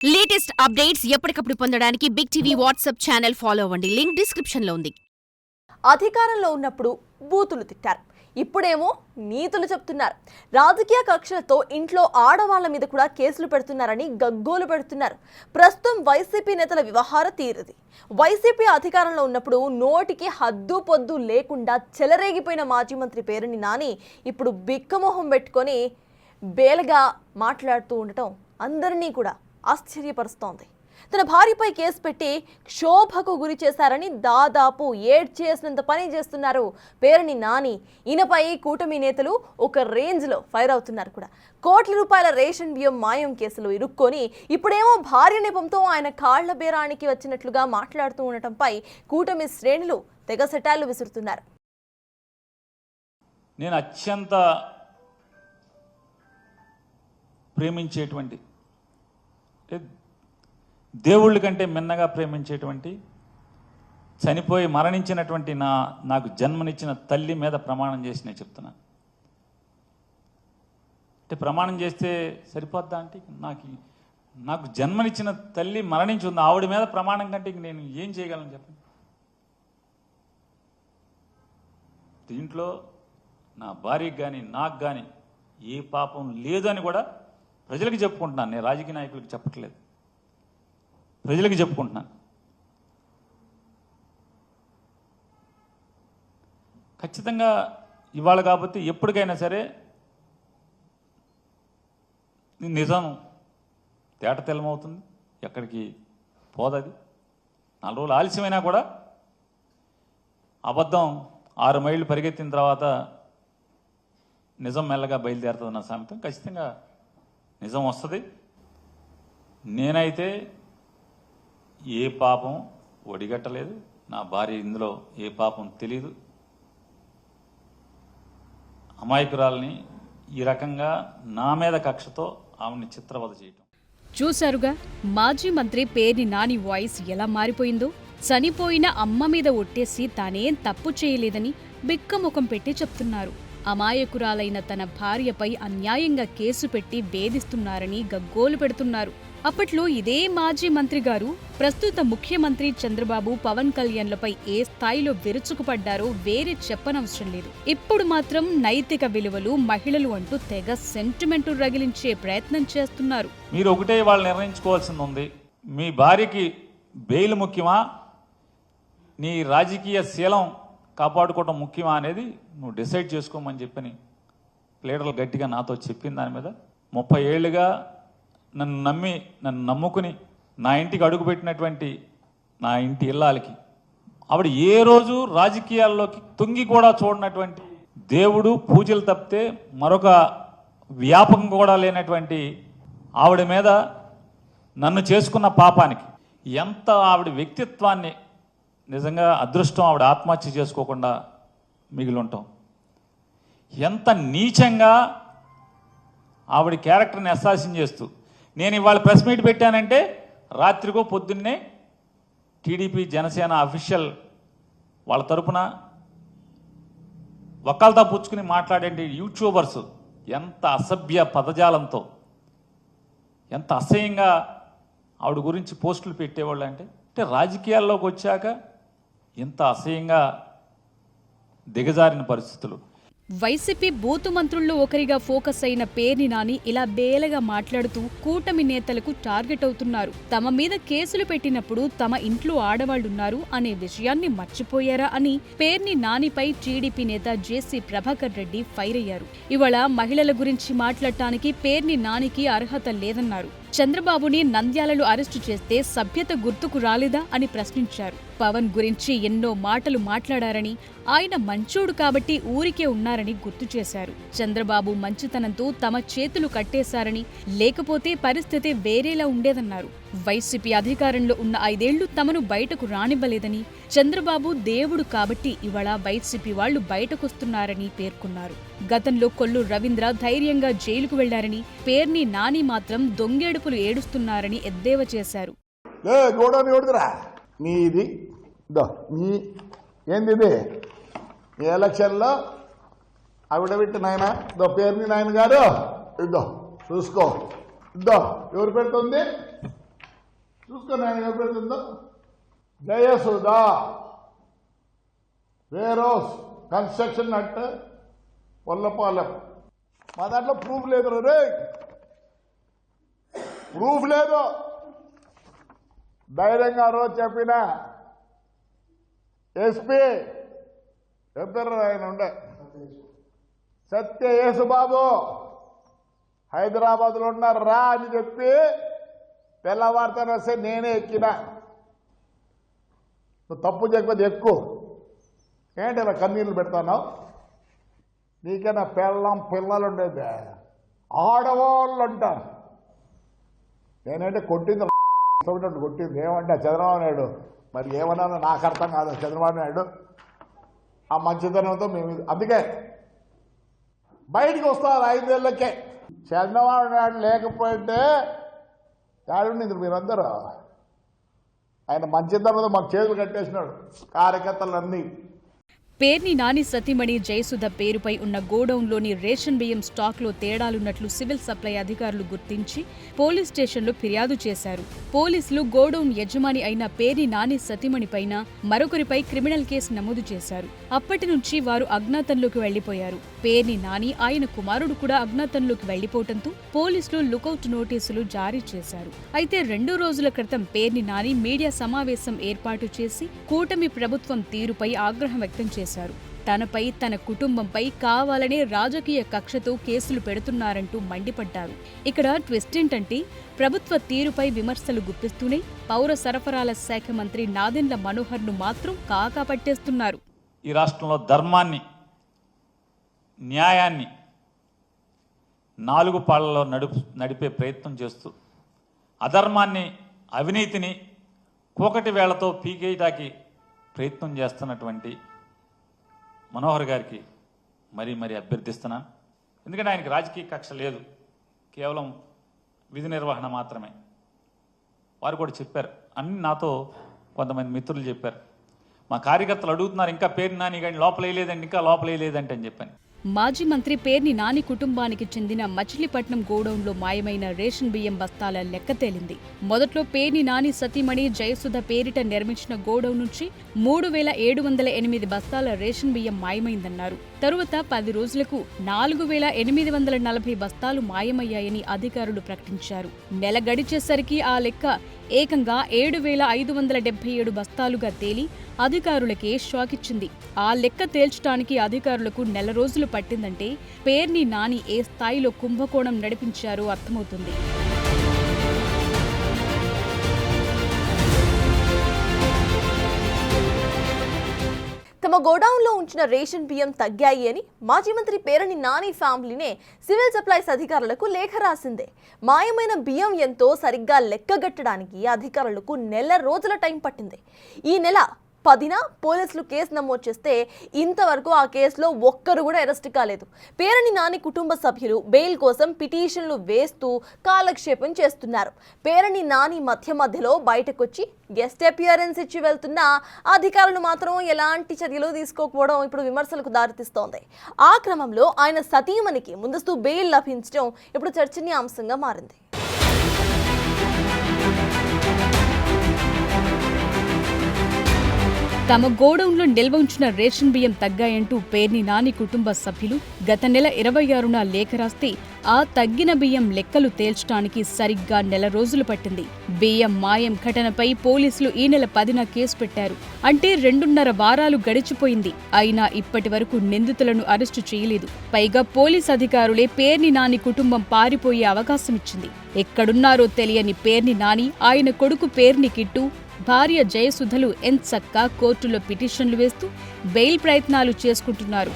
Latest updates ఎప్పటికప్పుడు పొందడానికి big TV WhatsApp channel follow అవ్వండి. లింక్ డిస్క్రిప్షన్ లో ఉంది. అధికారంలో ఉన్నప్పుడు బూతులు తిట్టారు, ఇప్పుడేమో నీతులు చెప్తున్నారు. రాజకీయ కక్షలతో ఇంట్లో ఆడవాళ్ల మీద కూడా కేసులు పెడుతున్నారని గగ్గోలు పెడుతున్నారు. ప్రస్తుతం వైసీపీ నేతల వ్యవహార తీరుది. వైసీపీ అధికారంలో ఉన్నప్పుడు నోటికి హద్దు పొద్దు లేకుండా చెలరేగిపోయిన మాజీ మంత్రి పేరుని నాని ఇప్పుడు బిక్కమొహం పెట్టుకొని బేలగా మాట్లాడుతూ ఉండటం అందరినీ కూడా ఆశ్చర్యపరుస్తోంది. తన భార్యపై కేసు పెట్టి క్షోభకు గురి చేశారని దాదాపు ఏడ్చేసినంత పని చేస్తున్నారు పేరుని నాని. ఈయనపై కూటమి నేతలు ఒక రేంజ్లో ఫైర్ అవుతున్నారు కూడా. కోట్ల రూపాయల రేషన్ బియ్యం మాయం కేసులు ఇరుక్కొని ఇప్పుడేమో భార్య నెపంతో ఆయన కాళ్ల బేరానికి వచ్చినట్లుగా మాట్లాడుతూ ఉండటంపై కూటమి శ్రేణులు తెగ సెటాలు విసురుతున్నారు. నేను అత్యంత ప్రేమించేటువంటి, దేవుళ్ళ కంటే మిన్నగా ప్రేమించేటువంటి, చనిపోయి మరణించినటువంటి నాకు జన్మనిచ్చిన తల్లి మీద ప్రమాణం చేసి నేను చెప్తున్నా. అంటే ప్రమాణం చేస్తే సరిపోద్దా అంటే, నాకు జన్మనిచ్చిన తల్లి మరణించి ఉంది, ఆవిడ మీద ప్రమాణం కంటే నేను ఏం చేయగలను చెప్పండి. దీంట్లో నా భార్యకి కానీ నాకు కానీ ఏ పాపం లేదు అని కూడా ప్రజలకు చెప్పుకుంటున్నాను. నేను రాజకీయ నాయకులకు చెప్పట్లేదు, ప్రజలకు చెప్పుకుంటున్నాను. ఖచ్చితంగా ఇవాళ కాబట్టి ఎప్పటికైనా సరే నిజం తేట తెల్లమవుతుంది, ఎక్కడికి పోదది. 4 రోజులు ఆలస్యమైనా కూడా అబద్ధం 6 మైళ్ళు పరిగెత్తిన తర్వాత నిజం మెల్లగా బయలుదేరుతుంది నా సామెతం. ఖచ్చితంగా నిజం వస్తుంది. నేనైతే ఏ పాపం ఒడిగట్టలేదు, నా భార్య ఇందులో ఏ పాపం తెలీదు. అమాయకురాల్ని ఈ రకంగా నా మీద కక్షతో ఆమెని చిత్రవద చేయటం చూశారుగా. మాజీ మంత్రి పేర్ని నాని వాయిస్ ఎలా మారిపోయిందో. చనిపోయిన అమ్మ మీద ఒట్టేసి తానేం తప్పు చేయలేదని బిక్కముఖం పెట్టి చెప్తున్నారు. అమాయకురాలైన తన భార్యపై అన్యాయంగా కేసు పెట్టి వేధిస్తున్నారని గగ్గోలు పెడుతున్నారు. అప్పట్లో ఇదే మాజీ మంత్రి గారు ప్రస్తుత ముఖ్యమంత్రి చంద్రబాబు, పవన్ కళ్యాణ్లపై ఏ స్థాయిలో విరుచుకుపడ్డారో వేరే చెప్పనవసరం లేదు. ఇప్పుడు మాత్రం నైతిక విలువలు, మహిళలు అంటూ తెగ సెంటిమెంటు రగిలించే ప్రయత్నం చేస్తున్నారు. మీరు ఒకటే వాళ్ళు నిర్ణయించుకోవాల్సింది ఉంది. మీ భార్యకి బెయిల్ ముఖ్యమా, నీ రాజకీయ శీలం కాపాడుకోవటం ముఖ్యమా అనేది నువ్వు డిసైడ్ చేసుకోమని చెప్పని లీడర్లు గట్టిగా నాతో చెప్పిన దాని మీద 30 ఏళ్ళుగా నన్ను నమ్ముకుని నా ఇంటికి అడుగుపెట్టినటువంటి నా ఇంటి ఇల్లాలకి ఆవిడ ఏ రోజు రాజకీయాల్లోకి తొంగి కూడా చూడనటువంటి, దేవుడు పూజలు తప్పితే మరొక వ్యాపకం కూడా లేనటువంటి ఆవిడ మీద నన్ను చేసుకున్న పాపానికి ఎంత ఆవిడ వ్యక్తిత్వాన్ని, నిజంగా అదృష్టం ఆవిడ ఆత్మహత్య చేసుకోకుండా మిగిలి ఉంటాం. ఎంత నీచంగా ఆవిడ క్యారెక్టర్ని అసాసిన్ చేస్తూ నేను ఇవాళ ప్రెస్ మీట్ పెట్టానంటే రాత్రికో పొద్దున్నే టీడీపీ జనసేన అఫీషియల్ వాళ్ళ తరపున వకాల్తా పుచ్చుకుని మాట్లాడే యూట్యూబర్స్ ఎంత అసభ్య పదజాలంతో, ఎంత అసహ్యంగా ఆవిడ గురించి పోస్టులు పెట్టేవాళ్ళు అంటే రాజకీయాల్లోకి వచ్చాక ఇంత అసహ్యంగా దిగజారిన పరిస్థితులు. వైసీపీ బూతు మంత్రుల్లో ఒకరిగా ఫోకస్ అయిన పేర్ని నాని ఇలా బేలగా మాట్లాడుతూ కూటమి నేతలకు టార్గెట్ అవుతున్నారు. తమ మీద కేసులు పెట్టినప్పుడు తమ ఇంట్లో ఆడవాళ్లున్నారు అనే విషయాన్ని మర్చిపోయారా అని పేర్ని నానిపై టీడీపీ నేత జేసీ ప్రభాకర్ రెడ్డి ఫైర్ అయ్యారు. ఇవాళ మహిళల గురించి మాట్లాడటానికి పేర్ని నానికి అర్హత లేదన్నారు. చంద్రబాబుని నంద్యాలలో అరెస్టు చేస్తే సభ్యత గుర్తుకు రాలేదా అని ప్రశ్నించారు. పవన్ గురించి ఎన్నో మాటలు మాట్లాడారని, ఆయన మంచోడు కాబట్టి ఊరికే ఉన్నారని గుర్తు చేశారు. చంద్రబాబు మంచితనంతో తమ చేతులు కట్టేశారని, లేకపోతే పరిస్థితి వేరేలా ఉండేదన్నారు. వైసీపీ అధికారంలో ఉన్న 5 ఏళ్లు తమను బయటకు రానివ్వలేదని, చంద్రబాబు దేవుడు కాబట్టి ఇవాళ వైసీపీ వాళ్లు బయటకొస్తున్నారని పేర్కొన్నారు. గతంలో కొల్లు రవీంద్ర ధైర్యంగా జైలుకు వెళ్లారని, పేర్ని నాని మాత్రం దొంగేడుపులు ఏడుస్తున్నారని ఎద్దేవా చేశారు. ఏంది ఈ ఎలక్షన్లో ఆవిడ పెట్టి నాయన పేర్ని నాయన గారు ఇద్దో చూసుకో, ఇద్దో ఎవరు పెడుతుంది చూసుకొని ఆయన ఎవరుతుందో జయసుధా వేరోస్ కన్స్ట్రక్షన్ అంటే పొల్లపాలెం. మా దాంట్లో ప్రూఫ్ లేదు రే, ప్రూఫ్ లేదు. ధైర్యంగా రోజు చెప్పిన ఎస్పీ చెప్పారు ఆయన ఉండే సత్య యేసుబాబు హైదరాబాద్లో ఉన్నారు రా అని చెప్పి తెల్లవారితేనే వస్తే నేనే ఎక్కినా. నువ్వు తప్పు చేయకపోతే ఎక్కువ ఏంటి ఇలా కన్నీళ్ళు పెడతాను? నీకైనా పిల్లలు ఉండేది, ఆడవాళ్ళు అంటారు. నేనంటే కొట్టింది కొట్టింది ఏమంటే చంద్రబాబు నాయుడు, మరి ఏమన్నా నాకు అర్థం కాదు. చంద్రబాబు నాయుడు ఆ మంచితనంతో మేము అందుకే బయటికి వస్తారు 5 ఏళ్ళకే. చంద్రబాబు నాయుడు లేకపోతే ఏడుండింది మీరందరూ? ఆయన మంచితనంతో మాకు చేతులు కట్టేసినాడు కార్యకర్తలన్నీ. పేర్ని నాని సతీమణి జయసుధ పేరుపై ఉన్న గోడౌన్లోని రేషన్ బియ్యం స్టాక్లో తేడాలున్నట్లు సివిల్ సప్లై అధికారులు గుర్తించి పోలీస్ స్టేషన్లో ఫిర్యాదు చేశారు. పోలీసులు గోడౌన్ యజమాని అయిన పేర్ని నాని సతీమణిపైన మరొకరిపై క్రిమినల్ కేసు నమోదు చేశారు. అప్పటి నుంచి వారు అజ్ఞాతంలోకి వెళ్లిపోయారు. పేర్ని నాని ఆయన కుమారుడు కూడా అజ్ఞాతంలోకి వెళ్లిపోవడంతో పోలీసులు లుకౌట్ నోటీసులు జారీ చేశారు. అయితే 2 రోజుల క్రితం పేర్ని నాని మీడియా సమావేశం ఏర్పాటు చేసి కూటమి ప్రభుత్వం తీరుపై ఆగ్రహం వ్యక్తం చేశారు. తనపై తన కుటుంబంపై కావాలనే రాజకీయ కక్షతో కేసులు పెడుతున్నారంటూ మండిపడ్డారు. ఇక్కడ ట్విస్ట్ ఏంటంటే ప్రభుత్వ తీరుపై విమర్శలు గుప్పిస్తూనే పౌర సరఫరాల శాఖ మంత్రి నాదెండ్ల మనోహర్ను మాత్రం కాకా పట్టేస్తున్నారు. ఈ రాష్ట్రంలో ధర్మాన్ని, న్యాయాన్ని 4 పాళ్లలో నడిపే ప్రయత్నం చేస్తూ అధర్మాన్ని, అవినీతిని కోకటి వేళ్లతో పీకేయటానికి ప్రయత్నం చేస్తున్నటువంటి మనోహర్ గారికి మరీ అభ్యర్థిస్తున్నాను. ఎందుకంటే ఆయనకి రాజకీయ కక్ష లేదు, కేవలం విధి నిర్వహణ మాత్రమే. వారు కూడా చెప్పారు, అన్ని నాతో కొంతమంది మిత్రులు చెప్పారు. మా కార్యకర్తలు అడుగుతున్నారు, ఇంకా పేర్ని నాని కానీ లోపలేయలేదండి, ఇంకా లోపలేయలేదంటే అని చెప్పాను. మాజీ మంత్రి పేర్ని నాని కుటుంబానికి చెందిన మచిలీపట్నం గోడౌన్లో మాయమైన రేషన్ బియ్యం బస్తాల లెక్క తేలింది. మొదట్లో పేర్ని నాని సతీమణి జయసుధ పేరిట నిర్మించిన గోడౌన్ నుంచి 3708 బస్తాల రేషన్ బియ్యం మాయమైందన్నారు. తరువాత 10 రోజులకు 4840 బస్తాలు మాయమయ్యాయని అధికారులు ప్రకటించారు. నెల గడిచేసరికి ఆ లెక్క ఏకంగా 7577 బస్తాలుగా తేలి అధికారులకే షాకిచ్చింది. ఆ లెక్క తేల్చడానికి అధికారులకు 1 రోజులు పట్టిందంటే పేర్ని నాని ఏ స్థాయిలో కుంభకోణం నడిపించారో అర్థమవుతుంది. తమ గోడౌన్లో ఉంచిన రేషన్ బియ్యం తగ్గాయి అని మాజీ మంత్రి పేర్ని నాని ఫ్యామిలీనే సివిల్ సప్లైస్ అధికారులకు లేఖ రాసిందే. మాయమైన బియ్యం ఎంతో సరిగ్గా లెక్కగట్టడానికి అధికారులకు 1 రోజుల టైం పట్టింది. ఈ నెల 10న పోలీసులు కేసు నమోదు చేస్తే ఇంతవరకు ఆ కేసులో ఒక్కరు కూడా అరెస్ట్ కాలేదు. పేర్ని నాని కుటుంబ సభ్యులు బెయిల్ కోసం పిటిషన్లు వేస్తూ కాలక్షేపం చేస్తున్నారు. పేర్ని నాని మధ్యలో బయటకొచ్చి గెస్ట్ అపియరెన్స్ ఇచ్చి వెళ్తున్న అధికారులు మాత్రం ఎలాంటి చర్యలు తీసుకోకపోవడం ఇప్పుడు విమర్శలకు దారితీస్తోంది. ఆ క్రమంలో ఆయన సతీమణికి ముందస్తు బెయిల్ లభించడం ఇప్పుడు చర్చనీయాంశంగా మారింది. తమ గోడౌన్లో నిల్వ ఉంచిన రేషన్ బియ్యం తగ్గాయంటూ పేర్ని నాని కుటుంబ సభ్యులు గత నెల 26న లేఖ రాస్తే ఆ తగ్గిన బియ్యం లెక్కలు తేల్చడానికి సరిగ్గా 1 రోజులు పట్టింది. బియ్యం మాయం ఘటనపై పోలీసులు ఈ నెల 10న కేసు పెట్టారు. అంటే 2.5 వారాలు గడిచిపోయింది. అయినా ఇప్పటి వరకు నిందితులను అరెస్టు చేయలేదు. పైగా పోలీస్ అధికారులే పేర్ని నాని కుటుంబం పారిపోయే అవకాశమిచ్చింది. ఎక్కడున్నారో తెలియని పేర్ని నాని, ఆయన కొడుకు పేర్ని కిట్టు, భార్య జయసుధలు ఎంచక్కా కోర్టులో పిటిషన్లు వేస్తూ బెయిల్ ప్రయత్నాలు చేసుకుంటున్నారు.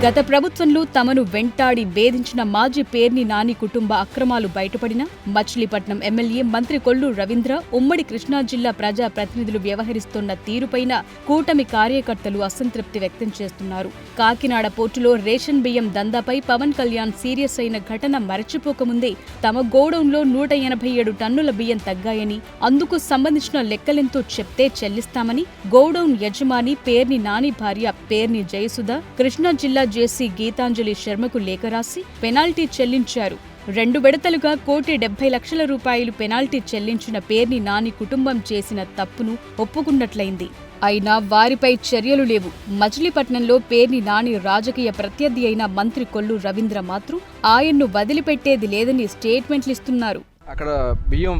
గత ప్రభుత్వంలో తమను వెంటాడి వేధించిన మాజీ పేర్ని నాని కుటుంబ అక్రమాలు బయటపడిన మచిలీపట్నం ఎమ్మెల్యే మంత్రి కొల్లు రవీంద్ర, ఉమ్మడి కృష్ణా జిల్లా ప్రజా ప్రతినిధులు వ్యవహరిస్తున్న తీరుపైన కూటమి కార్యకర్తలు అసంతృప్తి వ్యక్తం చేస్తున్నారు. కాకినాడ పోర్టులో రేషన్ బియ్యం దందాపై పవన్ కళ్యాణ్ సీరియస్ అయిన ఘటన మరచిపోకముందే తమ గోడౌన్లో 187 టన్నుల బియ్యం తగ్గాయని, అందుకు సంబంధించిన లెక్కలెంతో చెప్తే చెల్లిస్తామని గోడౌన్ యజమాని పేర్ని నాని భార్య పేర్ని జయసుధ కృష్ణా జిల్లా జేసీ గీతాంజలి శర్మకు లేఖ రాసి పెనాల్టీ చెల్లించారు. 2 విడతలుగా ₹1,70,00,000 పెనాల్టీ చెల్లించిన పేర్ని నాని కుటుంబం చేసిన తప్పును ఒప్పుకున్నట్లయింది. అయినా వారిపై చర్యలు లేవు. మచిలీపట్నంలో పేర్ని నాని రాజకీయ ప్రత్యర్థి అయిన మంత్రి కొల్లు రవీంద్ర మాత్రం ఆయన్ను వదిలిపెట్టేది లేదని స్టేట్మెంట్లిస్తున్నారు. అక్కడ బియ్యం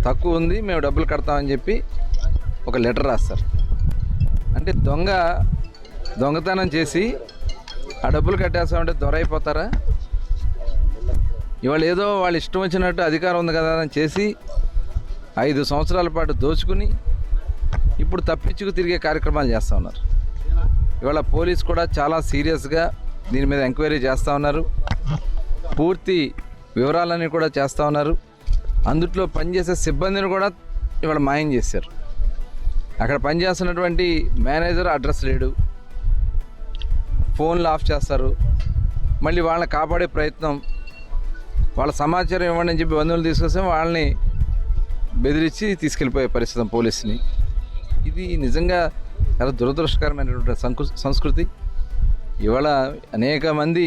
తక్కువ ఉంది, మేము డబ్బులు కడతామని చెప్పి ఒక లెటర్ రాస్తారు. అంటే దొంగతనం చేసి ఆ డబ్బులు కట్టేస్తామంటే దొరైపోతారా? ఇవాళ ఏదో వాళ్ళు ఇష్టం వచ్చినట్టు అధికారం ఉంది కదా అని చేసి 5 సంవత్సరాల పాటు దోచుకుని ఇప్పుడు తప్పించుకు తిరిగే కార్యక్రమాలు చేస్తూ ఉన్నారు. ఇవాళ పోలీస్ కూడా చాలా సీరియస్గా దీని మీద ఎంక్వైరీ చేస్తూ ఉన్నారు. పూర్తి వివరాలన్నీ కూడా చేస్తూ ఉన్నారు. అందుట్లో పనిచేసే సిబ్బందిని కూడా ఇవాళ మాయం చేశారు. అక్కడ పనిచేస్తున్నటువంటి మేనేజర్ అడ్రస్ లేడు, ఫోన్లు ఆఫ్ చేస్తారు. మళ్ళీ వాళ్ళని కాపాడే ప్రయత్నం, వాళ్ళ సమాచారం ఇవ్వండి అని చెప్పి బంధువులు తీసుకొస్తే వాళ్ళని బెదిరించి తీసుకెళ్ళిపోయే పరిస్థితి పోలీసుని. ఇది నిజంగా చాలా దురదృష్టకరమైనటువంటి సంస్కృతి. ఇవాళ అనేక మంది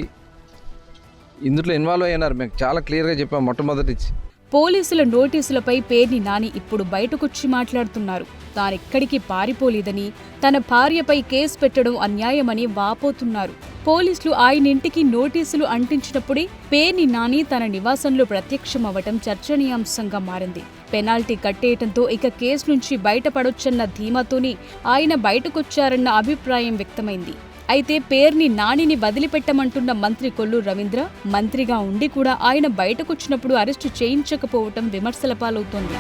ఇందులో ఇన్వాల్వ్ అయ్యారు. మేము చాలా క్లియర్గా చెప్పాం మొట్టమొదటి నుంచి. పోలీసుల నోటీసులపై పేర్ని నాని ఇప్పుడు బయటకొచ్చి మాట్లాడుతున్నారు. తానెక్కడికి పారిపోలేదని, తన భార్యపై కేసు పెట్టడం అన్యాయమని వాపోతున్నారు. పోలీసులు ఆయన ఇంటికి నోటీసులు అంటించినప్పుడే పేర్ని నాని తన నివాసంలో ప్రత్యక్షమవ్వటం చర్చనీయాంశంగా మారింది. పెనాల్టీ కట్టేయటంతో ఇక కేసు నుంచి బయటపడొచ్చన్న ధీమాతోనే ఆయన బయటకొచ్చారన్న అభిప్రాయం వ్యక్తమైంది. అయితే పేర్ని నానిని వదిలిపెట్టమంటున్న మంత్రి కొల్లు రవీంద్ర మంత్రిగా ఉండి కూడా ఆయన బయటకొచ్చినప్పుడు అరెస్టు చేయించకపోవటం విమర్శల పాలవుతోంది.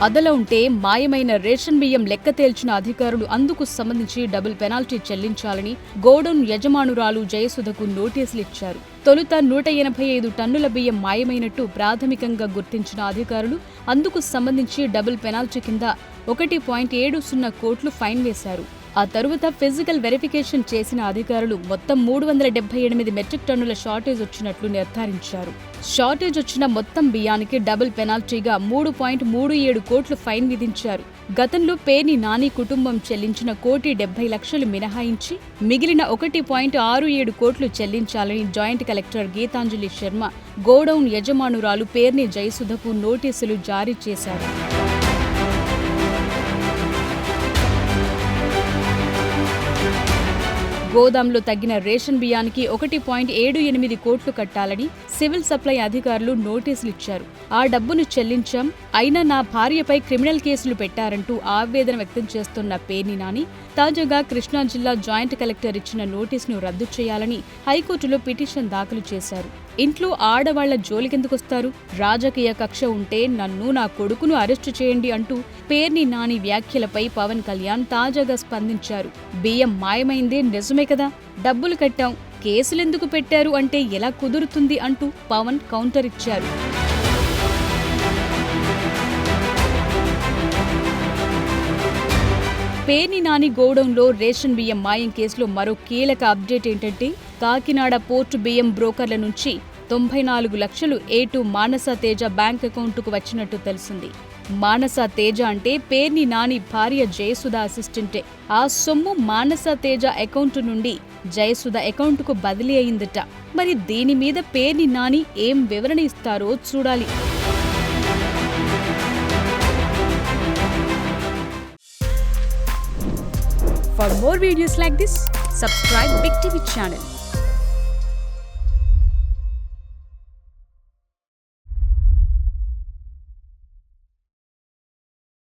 అదలా ఉంటే మాయమైన రేషన్ బియ్యం లెక్క తేల్చిన అధికారులు అందుకు సంబంధించి డబుల్ పెనాల్టీ చెల్లించాలని గోడౌన్ యజమానురాలు జయసుధకు నోటీసులిచ్చారు. తొలుత 185 టన్నుల బియ్యం మాయమైనట్టు ప్రాథమికంగా గుర్తించిన అధికారులు అందుకు సంబంధించి డబుల్ పెనాల్టీ కింద 1.70 కోట్లు ఫైన్ వేశారు. ఆ తరువాత ఫిజికల్ వెరిఫికేషన్ చేసిన అధికారులు మొత్తం 378 మెట్రిక్ టన్నుల షార్టేజ్ వచ్చినట్లు నిర్ధారించారు. షార్టేజ్ వచ్చిన మొత్తం బియ్యానికి డబుల్ పెనాల్టీగా 3.37 కోట్లు ఫైన్ విధించారు. గతంలో పేర్ని నాని కుటుంబం చెల్లించిన ₹1,70,00,000 మినహాయించి మిగిలిన 1.67 కోట్లు చెల్లించాలని joint collector Geetanjali Sharma godown యజమానురాలు పేర్ని జయసుధకు నోటీసులు జారీ చేశారు. గోదాంలో తగ్గిన రేషన్ బియ్యానికి 1.78 కోట్లు కట్టాలని సివిల్ సప్లై అధికారులు నోటీసులిచ్చారు. ఆ డబ్బును చెల్లించాం, అయినా నా భార్యపై క్రిమినల్ కేసులు పెట్టారంటూ ఆవేదన వ్యక్తం చేస్తున్న పేర్ని నాని తాజాగా కృష్ణా జిల్లా జాయింట్ కలెక్టర్ ఇచ్చిన నోటీసును రద్దు చేయాలని హైకోర్టులో పిటిషన్ దాఖలు చేశారు. ఇంట్లో ఆడవాళ్ల జోలికెందుకొస్తారు? రాజకీయ కక్ష ఉంటే నన్ను, నా కొడుకును అరెస్టు చేయండి అంటూ పేర్ని నాని వ్యాఖ్యలపై పవన్ కళ్యాణ్ తాజాగా స్పందించారు. బియ్యం మాయమైందే నిజమే కదా, డబ్బులు కట్టాం, కేసులెందుకు పెట్టారు అంటే ఎలా కుదురుతుంది అంటూ పవన్ కౌంటర్ ఇచ్చారు. పేర్ని నాని గోడౌన్లో రేషన్ బియ్యం మాయం కేసులో మరో కీలక అప్డేట్ ఏంటంటే కాకినాడ పోర్టు బియ్యం బ్రోకర్ల నుంచి 94 లక్షలు A2 మానస తేజ బ్యాంక్ అకౌంటుకు వచ్చినట్టు తెలిసింది. మానస తేజ అంటే పేర్ని నాని భార్య జయసుధ అసిస్టెంటే. ఆ సొమ్ము మానస తేజ అకౌంటు నుండి జయసుధ అకౌంటుకు బదిలీ అయిందట. మరి దీని మీద పేర్ని నాని ఏం వివరణ ఇస్తారో చూడాలి. For more videos like this, subscribe Big TV channel.